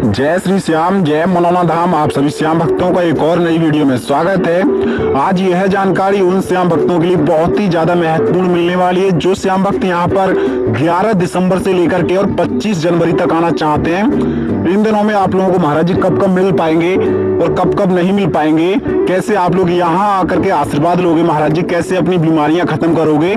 जय श्री श्याम, जय मनोना धाम। आप सभी श्याम भक्तों का एक और नई वीडियो में स्वागत है। आज यह जानकारी उन श्याम भक्तों के लिए बहुत ही ज्यादा महत्वपूर्ण मिलने वाली है जो श्याम भक्त यहाँ पर 11 दिसंबर से लेकर के और 25 जनवरी तक आना चाहते हैं। इन दिनों में आप लोगों को महाराज जी कब कब मिल पाएंगे और कब कब नहीं मिल पाएंगे, कैसे आप लोग यहाँ आकर के आशीर्वाद लोगे महाराज जी, कैसे अपनी बीमारियां खत्म करोगे।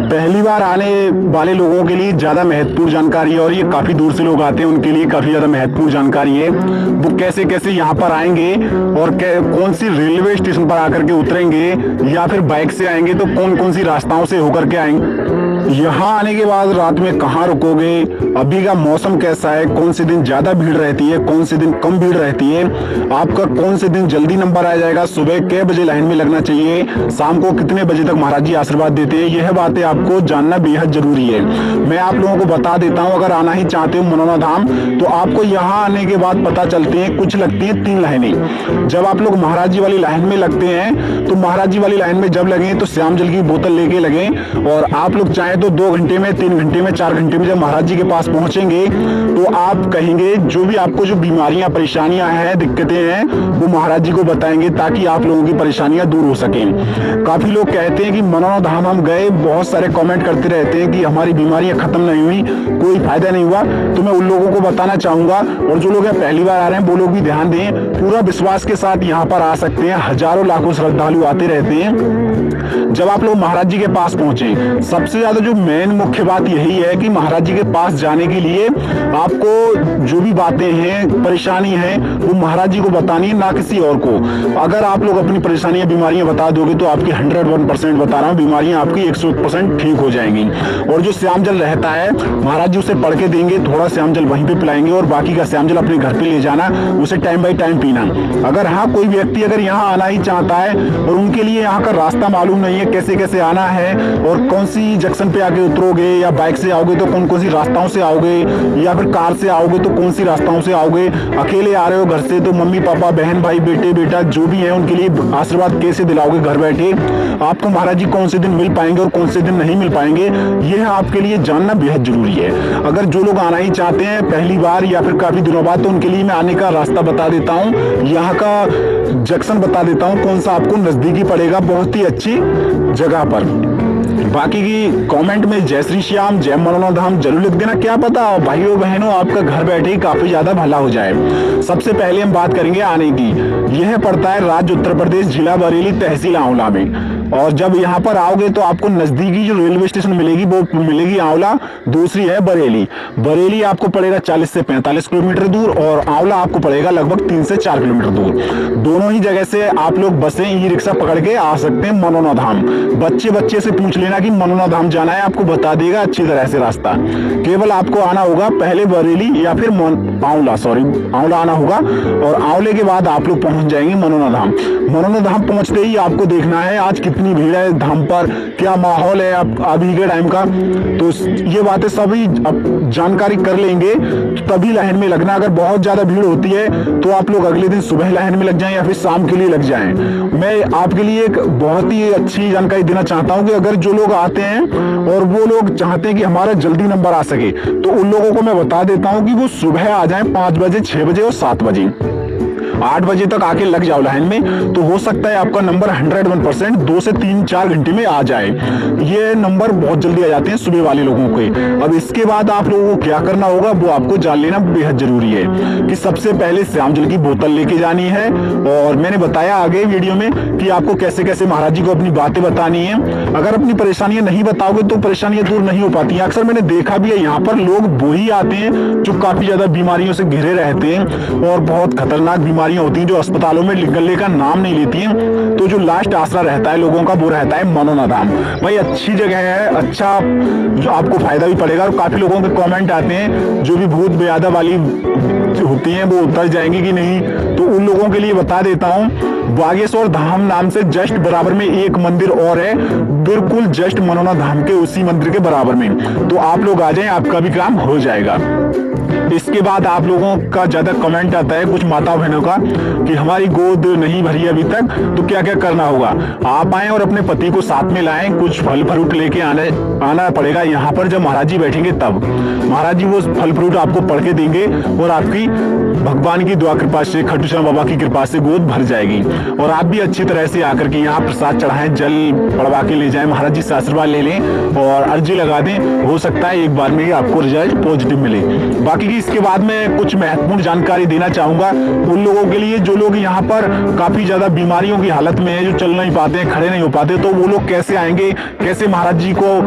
पहली बार आने वाले लोगों के लिए ज्यादा महत्वपूर्ण जानकारी है और ये काफी दूर से लोग आते हैं, उनके लिए काफी ज्यादा महत्वपूर्ण जानकारी है। वो कैसे कैसे यहाँ पर आएंगे और कौन सी रेलवे स्टेशन पर आकर के उतरेंगे या फिर बाइक से आएंगे तो कौन कौन सी रास्ताओं से होकर के आएंगे, यहाँ आने के बाद रात में कहाँ रुकोगे, अभी का मौसम कैसा है, कौन से दिन ज्यादा भीड़ रहती है, कौन से दिन कम भीड़ रहती है, आपका कौन से दिन जल्दी नंबर आ जाएगा, सुबह कै बजे लाइन में लगना चाहिए, शाम को कितने बजे तक महाराज जी आशीर्वाद देते हैं, यह बातें आपको जानना बेहद जरूरी है। मैं आप लोगों को बता देता हूँ, अगर आना ही चाहते हो मनोना धाम तो आपको यहाँ आने के बाद पता चलती है, कुछ लगती है 3 लाइनें। जब आप लोग महाराज जी वाली लाइन में लगते हैं तो महाराज जी वाली लाइन में जब लगे तो श्याम जल की बोतल लेके लगे और आप लोग चाहे तो 2 घंटे में, 3 घंटे में, 4 घंटे में जब महाराज जी के पास पहुंचेंगे तो आप कहेंगे जो भी आपको जो बीमारियां, परेशानियां हैं, दिक्कतें हैं, वो महाराज जी को बताएंगे ताकि आप लोगों की परेशानियां दूर हो सकें। काफी लोग कहते हैं कि मनोना धाम हम गए, बहुत सारे कमेंट करते रहते हैं कि हमारी बीमारियां खत्म नहीं हुई, कोई फायदा नहीं हुआ। तो मैं उन लोगों को बताना चाहूंगा और जो लोग पहली बार आ रहे हैं वो लोग भी ध्यान दें, पूरा विश्वास के साथ यहाँ पर आ सकते हैं। हजारों लाखों श्रद्धालु आते रहते हैं। जब आप लोग महाराज जी के पास पहुंचे, सबसे ज्यादा जो मेन मुख्य बात यही है कि महाराज जी के पास जाने के लिए आपको जो भी बातें हैं, परेशानी है, वो महाराज जी को बतानी है, ना किसी और को। अगर आप लोग अपनी परेशानियां, बीमारियां बता दोगे तो आपकी 101% बता रहा हूं, बीमारियां आपकी 101% ठीक हो जाएंगी। और जो श्याम जल रहता है महाराज जी उसे पढ़ के देंगे, थोड़ा श्याम जल वहीं पे पिलाएंगे और बाकी का श्याम जल अपने घर पे ले जाना, उसे टाइम बाई टाइम पीना। अगर हाँ कोई व्यक्ति अगर यहाँ आना ही चाहता है और उनके लिए यहाँ का रास्ता मालूम नहीं है, कैसे कैसे आना है और कौन सी जंक्शन पे आके उतरोगे, या बाइक से आओगे तो कौन कौन सी रास्ताओं से आओगे, या फिर कार से आओगे तो कौन सी रास्ताओं से आओगे, अकेले आ रहे हो घर से तो मम्मी पापा, बहन भाई, बेटे बेटा जो भी है उनके लिए आशीर्वाद कैसे दिलाओगे घर बैठे, आपको महाराज जी कौन से दिन मिल पाएंगे और कौन से दिन नहीं मिल पाएंगे, यह आपके लिए जानना बेहद जरूरी है। अगर जो लोग आना ही चाहते हैं पहली बार या फिर काफी दिनों बाद, तो उनके लिए मैं आने का रास्ता बता देता हूँ, यहाँ का जंक्शन बता देता हूँ कौन सा आपको नजदीकी पड़ेगा, बहुत ही अच्छी जगह पर। बाकी की कमेंट में जय श्री श्याम, जय मनोना धाम जरूर लिख देना। क्या पता भाइयों बहनों आपका घर बैठे ही काफी ज्यादा भला हो जाए। सबसे पहले हम बात करेंगे आने की। यह पड़ता है राज्य उत्तर प्रदेश, जिला बरेली, तहसील आंवला में। और जब यहाँ पर आओगे तो आपको नजदीकी जो रेलवे स्टेशन मिलेगी वो मिलेगी आंवला, दूसरी है बरेली। बरेली आपको पड़ेगा 40 से 45 किलोमीटर दूर और आंवला आपको पड़ेगा लगभग 3 से 4 किलोमीटर दूर। दोनों ही जगह से आप लोग बसें, ई रिक्शा पकड़ के आ सकते हैं मनोना धाम। बच्चे से पूछ लेना कि मनोना धाम जाना है, आपको बता देगा अच्छी तरह से रास्ता। केवल आपको आना होगा पहले बरेली या फिर आंवला आना होगा और आंवले के बाद आप लोग पहुंच जाएंगे मनोना धाम। मनोना धाम पहुंचते ही आपको देखना है आज कितनी भीड़ है धाम पर, क्या माहौल है अभी के टाइम का। तो ये बातें सभी जानकारी कर लेंगे तभी लाइन में लगना। अगर बहुत ज्यादा भीड़ होती है तो आप लोग अगले दिन सुबह लाइन में लग जाएं या फिर शाम के लिए लग जाएं। मैं आपके लिए एक बहुत ही अच्छी जानकारी देना चाहता हूं कि अगर जो लोग आते हैं और वो लोग चाहते हैं कि हमारा जल्दी नंबर आ सके तो उन लोगों को मैं बता देता हूं कि वो सुबह आ जाएं 5 बजे, 6 बजे और 7 बजे। 8 बजे तक आके लग जाओ लाइन में, तो हो सकता है आपका नंबर 101% 2 से 3-4 घंटे में आ जाए। ये नंबर बहुत जल्दी आ जाते हैं सुबह वाले लोगों के। अब इसके बाद आप लोगों को क्या करना होगा वो आपको जान लेना बेहद जरूरी है कि सबसे पहले श्याम जल की बोतल लेके जानी है। और मैंने बताया आगे वीडियो में कि आपको कैसे कैसे महाराज जी को अपनी बातें बतानी है। अगर अपनी परेशानियां नहीं बताओगे तो परेशानियां दूर नहीं हो पाती। अक्सर मैंने देखा भी है यहाँ पर लोग वो ही आते हैं जो काफी ज्यादा बीमारियों से घिरे रहते हैं और बहुत खतरनाक बीमारियां होती हैं जो अस्पतालों में निकलने का नाम नहीं लेती हैं। तो जो लास्ट आसरा रहता है लोगों का वो रहता है मनोना धाम। भाई अच्छी जगह है, अच्छा जो आपको फायदा भी पड़ेगा। और काफी लोगों के कमेंट आते हैं जो भी भूत बेयादा वाली होती हैं वो उतर जाएंगी कि नहीं, तो उन लोगों के लिए बता देता हूँ बागेश्वर धाम नाम से जस्ट बराबर में एक मंदिर और है, बिल्कुल जस्ट मनोना धाम के उसी मंदिर के बराबर में। तो आप लोग आ जाएं, आपका भी काम हो जाएगा। और इसके बाद आप लोगों का ज़्यादा कमेंट आता है कुछ माता बहनों का कि हमारी गोद नहीं भरी अभी तक, तो क्या क्या करना होगा। आप आएँ और अपने पति को साथ में लाएं, कुछ फल फ्रूट लेके आना पड़ेगा यहाँ पर। जब महाराज जी बैठेंगे तब महाराज जी वो फल फ्रूट आपको पढ़ के देंगे और आपकी भगवान की दुआ कृपा से, खाटू श्याम बाबा की कृपा से गोद भर जाएगी। और आप भी अच्छी तरह से आकर के यहाँ प्रसाद चढ़ाएं, जल पड़वा के ले जाएं, महाराज जी से आशीर्वाद ले लें और अर्जी लगा दें। हो सकता है एक बार में ही आपको रिजल्ट पॉजिटिव मिले। बाकी की इसके बाद में कुछ महत्वपूर्ण जानकारी देना चाहूंगा उन लोगों के लिए जो लोग यहाँ पर काफी ज्यादा बीमारियों की हालत में है, जो चल नहीं पाते हैं, खड़े नहीं हो पाते, तो वो लोग कैसे आएंगे, कैसे महाराज जी को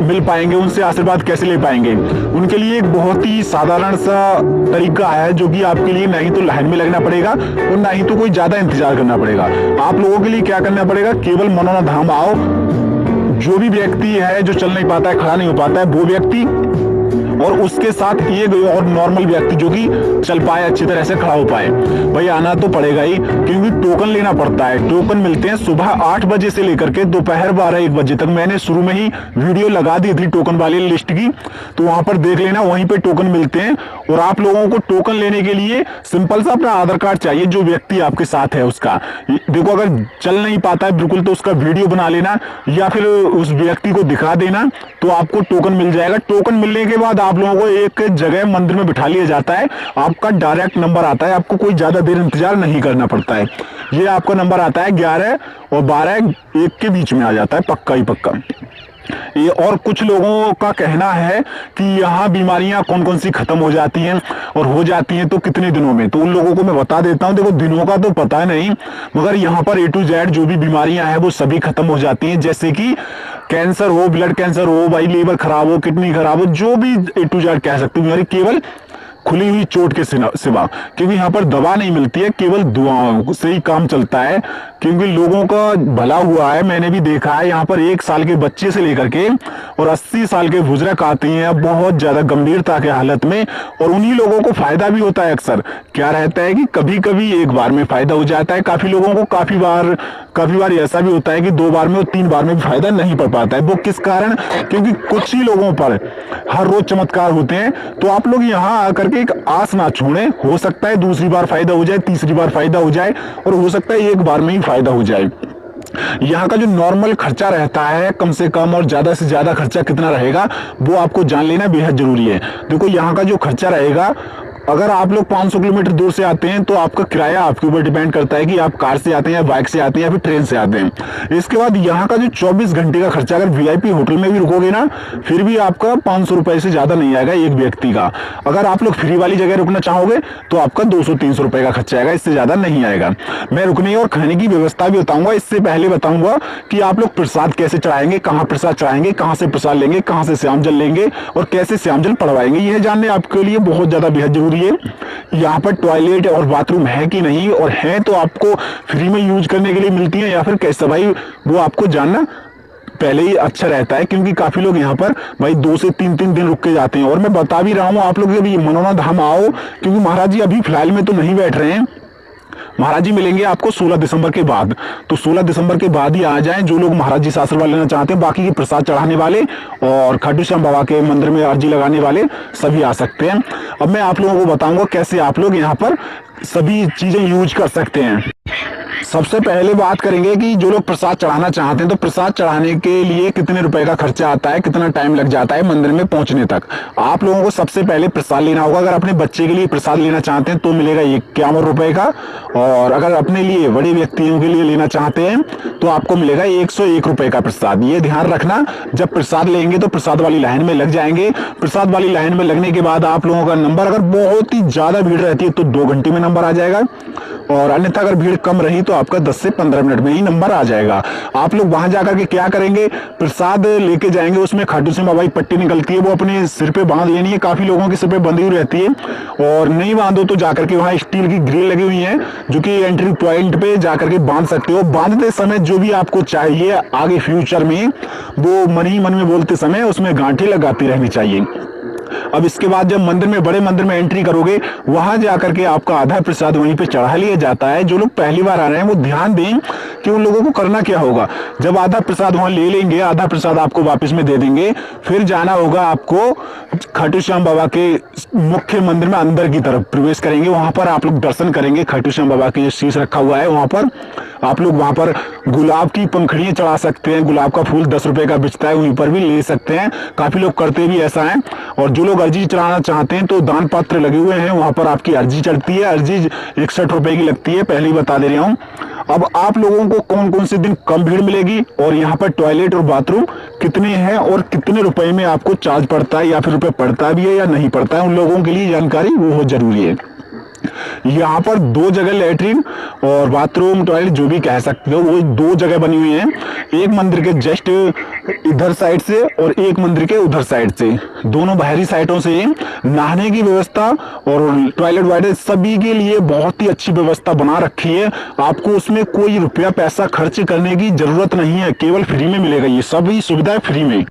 मिल पाएंगे, उनसे आशीर्वाद कैसे ले पाएंगे। उनके लिए एक बहुत ही साधारण सा तरीका है जो कि आपके लिए नहीं तो लाइन में लगना पड़ेगा और ना ही तो कोई ज्यादा इंतजार करना पड़ेगा। आप लोगों के लिए क्या करना पड़ेगा, केवल मनोना धाम आओ। जो भी व्यक्ति है जो चल नहीं पाता है, खड़ा नहीं हो पाता है, वो व्यक्ति और उसके साथ एक और नॉर्मल व्यक्ति जो कि चल पाए, अच्छी तरह से खड़ा हो पाए, भाई आना तो पड़ेगा ही, क्योंकि टोकन लेना पड़ता है। टोकन मिलते हैं सुबह 8 बजे से लेकर के दोपहर 12-1 बजे तक। मैंने शुरू में ही वीडियो लगा दी थी टोकन वाली लिस्ट की, तो वहां पर देख लेना, वहीं पे टोकन मिलते हैं। और आप लोगों को टोकन लेने के लिए सिंपल सा अपना आधार कार्ड चाहिए, जो व्यक्ति आपके साथ है उसका। देखो अगर चल नहीं पाता है बिल्कुल, तो उसका वीडियो बना लेना या फिर उस व्यक्ति को दिखा देना, तो आपको टोकन मिल जाएगा। टोकन मिलने के बाद आप लोगों को एक जगह मंदिर में बिठा लिया जाता है, आपका डायरेक्ट नंबर आता है, आपको कोई ज्यादा देर इंतजार नहीं करना पड़ता है। ये आपका नंबर आता है 11 और 12-1 के बीच में आ जाता है, पक्का ही पक्का। ये और कुछ लोगों का कहना है कि यहाँ बीमारियां कौन कौन सी खत्म हो जाती हैं और हो जाती हैं तो कितने दिनों में, तो उन लोगों को मैं बता देता हूँ। देखो दिनों का तो पता नहीं, मगर यहाँ पर A to Z जो भी बीमारियां हैं वो सभी खत्म हो जाती हैं। जैसे कि कैंसर हो, ब्लड कैंसर हो, भाई लीवर खराब हो, किडनी खराब हो, जो भी A to Z कह सकते हो बीमारी, केवल खुली हुई चोट के सिवा, क्योंकि यहाँ पर दवा नहीं मिलती है, केवल दुआओं से ही काम चलता है। क्योंकि लोगों का भला हुआ है, मैंने भी देखा है यहाँ पर 1 साल के बच्चे से लेकर के और 80 साल के बुजुर्ग आते हैं बहुत ज्यादा गंभीरता के हालत में, और उन्हीं लोगों को फायदा भी होता है। अक्सर क्या रहता है कि कभी कभी एक बार में फायदा हो जाता है, काफी लोगों को काफी बार ऐसा भी होता है कि 2 बार में और 3 बार में भी फायदा नहीं पड़ पाता है। वो किस कारण, क्योंकि कुछ ही लोगों पर हर रोज चमत्कार होते हैं। तो आप लोग यहाँ आकर के एक आस ना छोड़ें, हो सकता है दूसरी बार फायदा हो जाए, तीसरी बार फायदा हो जाए, और हो सकता है एक बार में ही फायदा हो जाए। यहाँ का जो नॉर्मल खर्चा रहता है कम से कम, और ज्यादा से ज्यादा खर्चा कितना रहेगा वो आपको जान लेना बेहद जरूरी है। देखो यहाँ का जो खर्चा रहेगा, अगर आप लोग 500 किलोमीटर दूर से आते हैं तो आपका किराया आपके ऊपर डिपेंड करता है कि आप कार से आते हैं या बाइक से आते हैं या फिर ट्रेन से आते हैं। इसके बाद यहाँ का जो 24 घंटे का खर्चा, अगर VIP होटल में भी रुकोगे ना, फिर भी आपका 500 रुपए से ज्यादा नहीं आएगा एक व्यक्ति का। अगर आप लोग फ्री वाली जगह रुकना चाहोगे तो आपका 200-300 रुपए का खर्चा आएगा, इससे ज्यादा नहीं आएगा। मैं रुकने और खाने की व्यवस्था भी बताऊंगा, इससे पहले बताऊंगा कि आप लोग प्रसाद कैसे चढ़ाएंगे, कहाँ प्रसाद चढ़ाएंगे, कहाँ से प्रसाद लेंगे, कहाँ से श्याम जल लेंगे और कैसे श्याम जल पढ़वाएंगे। यह जानने आपके लिए बहुत ज्यादा बेहद जरूरी है। यहाँ पर टॉयलेट और बाथरूम है कि नहीं, और है तो आपको फ्री में यूज करने के लिए मिलती है या फिर कैसे, भाई वो आपको जानना पहले ही अच्छा रहता है। क्योंकि काफी लोग यहाँ पर भाई 2 से 3 दिन रुक के जाते हैं। और मैं बता भी रहा हूँ आप लोग अभी मनोना धाम आओ, क्योंकि महाराज जी अभी फिलहाल में तो नहीं बैठ रहे हैं, महाराज जी मिलेंगे आपको 16 दिसंबर के बाद। तो 16 दिसंबर के बाद ही आ जाएं जो लोग महाराज जी से आशीर्वाद लेना चाहते हैं। बाकी के प्रसाद चढ़ाने वाले और खाटू श्याम बाबा के मंदिर में अर्जी लगाने वाले सभी आ सकते हैं। अब मैं आप लोगों को बताऊंगा कैसे आप लोग यहाँ पर सभी चीजें यूज कर सकते हैं। सबसे पहले बात करेंगे कि जो लोग प्रसाद चढ़ाना चाहते हैं तो प्रसाद चढ़ाने के लिए कितने रुपए का खर्चा आता है, कितना टाइम लग जाता है मंदिर में पहुंचने तक। आप लोगों को सबसे पहले प्रसाद लेना होगा। अगर अपने बच्चे के लिए प्रसाद लेना चाहते हैं तो मिलेगा 51 रुपए का, और अगर अपने लिए बड़े व्यक्तियों के लिए लेना चाहते हैं तो आपको मिलेगा 101 रुपए का प्रसाद। ये ध्यान रखना, जब प्रसाद लेंगे तो प्रसाद वाली लाइन में लग जाएंगे। प्रसाद वाली लाइन में लगने के बाद आप लोगों का नंबर, अगर बहुत ही ज्यादा भीड़ रहती है तो 2 घंटे में नंबर आ जाएगा, और अन्यथा अगर भीड़ कम रही तो आपका 10 से 15 मिनट में ही नंबर आ जाएगा। आप लोग वहां जाकर के क्या करेंगे, प्रसाद लेके जाएंगे, उसमें खाटू श्याम बाबा की पट्टी निकलती है, वो अपने सिर पे बांध लेनी है। काफी लोगों के सिर पे बंधी हुई रहती है, और नहीं बांधो तो जाकर के वहां स्टील की ग्रिल लगी हुई है जो कि एंट्री पॉइंट पे जाकर के बांध सकते हो। बांधते समय जो भी आपको चाहिए आगे फ्यूचर में, वो मन ही मन में बोलते समय उसमें गांठें लगाती रहनी चाहिए। अब इसके बाद जब मंदिर में, बड़े मंदिर में एंट्री करोगे, वहां जाकर के आपका आधा प्रसाद वहीं पे चढ़ा लिया जाता है। जो लोग पहली बार आ रहे हैं वो ध्यान दें कि उन लोगों को करना क्या होगा। जब आधा प्रसाद वहां ले लेंगे, आधा प्रसाद आपको वापस में दे देंगे, फिर जाना होगा आपको खाटू श्याम बाबा के मुख्य मंदिर में अंदर की तरफ प्रवेश करेंगे। वहां पर आप लोग दर्शन करेंगे। खाटू श्याम बाबा के जो शीश रखा हुआ है वहां पर आप लोग, वहां पर गुलाब की पंखड़ियां चढ़ा सकते हैं। गुलाब का फूल 10 रुपए का बिकता है, वहीं पर भी ले सकते हैं। काफी लोग करते भी ऐसा है। और जो लोग अर्जी चढ़ाना चाहते हैं तो दान पात्र लगे हुए हैं, वहां पर आपकी अर्जी चढ़ती है। अर्जी 61 रुपए की लगती है, पहले ही बता दे रहा हूँ। अब आप लोगों को कौन कौन से दिन कम भीड़ मिलेगी और यहाँ पर टॉयलेट और बाथरूम कितने हैं और कितने रुपए में आपको चार्ज पड़ता है या फिर रुपए पड़ता भी है या नहीं पड़ता है, उन लोगों के लिए जानकारी वो बहुत जरूरी है। यहाँ पर 2 जगह लेटरिन और बाथरूम, टॉयलेट जो भी कह सकते हो, वो 2 जगह बनी हुई हैं। एक मंदिर के जस्ट इधर साइड से और एक मंदिर के उधर साइड से, दोनों बाहरी साइडों से नहाने की व्यवस्था और टॉयलेट वायलेट सभी के लिए बहुत ही अच्छी व्यवस्था बना रखी है। आपको उसमें कोई रुपया पैसा खर्च करने की जरूरत नहीं है, केवल फ्री में मिलेगा। ये सभी सुविधाएं फ्री में।